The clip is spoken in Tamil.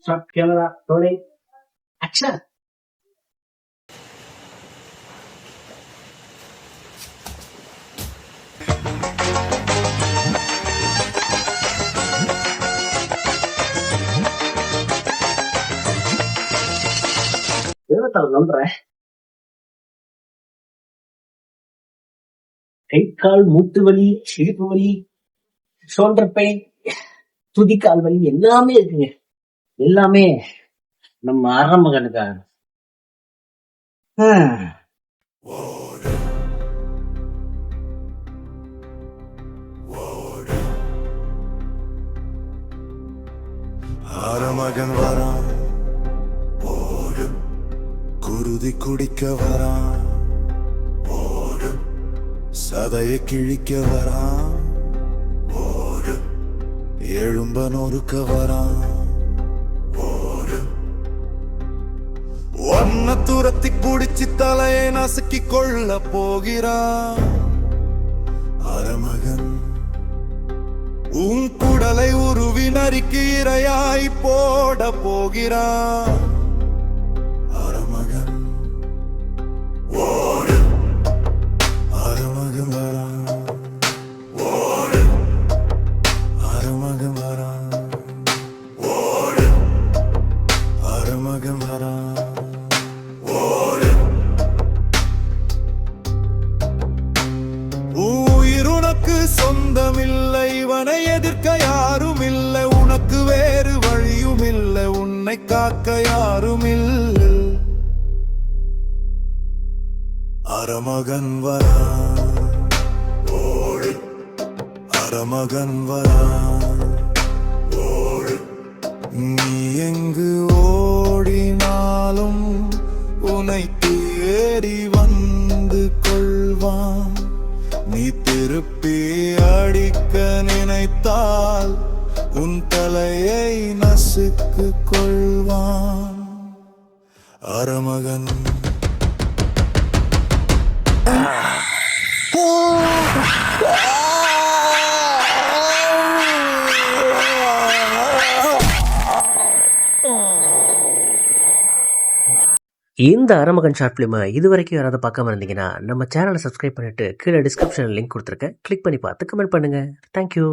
Start camera rolling action. நம்புறேன். கை கால் மூட்டு வலி, இடுப்பு வலி, ஷோல்டர் பெயின், துதிக்கால் வலி எல்லாமே இருக்குங்க. எல்லாமே நம்ம அறமகனுக்காக. அறமகன் வரான், குருதி குடிக்க வரான், சதையை கிழிக்க வரான், எழும்ப நொறுக்க வரான், ஒன்ன துரத்தி குடிச்சு தலையை நசுக்கி கொள்ள போகிறான். அறமகன் உன் குடலை உருவி நறுக்கி இரையாய் போட போகிறான். அறமகன் ஓடு, அறமகன் வரான், ஓடு, அறமகன் வரான், ஓடு, அறமகன் வரான், ஓடு. உயிர் உனக்கு சொந்தமில்லை, இவனை எதிர்க்க யாரும் இல்லை, உனக்கு வேறு வழியும் இல்லை, உன்னை காக்க யாரும் இல்லை. அறமகன் வரான், ஓடு, அறமகன் வரான், ஓடு. நீ எங்கு ஓடினாலும் உன்னை தேடி வந்து கொள்வான். நீ திருப்பி அடிக்க நினைத்தால் உன் தலையை நசுக்கு கொள்வான். அறமகன் இந்த அறமகன் ஷார்ட் ஃபிலிமை இது வரைக்கும் யாராவது பார்க்காம இருந்தீங்கன்னா நம்ம சேனலை சப்ஸ்கிரைப் பண்ணிட்டு கீழே டிஸ்கிரிப்ஷனில் லிங்க் கொடுத்துருக்கேன். கிளிக் பண்ணி பார்த்து கமெண்ட் பண்ணுங்கள். தேங்க்யூ.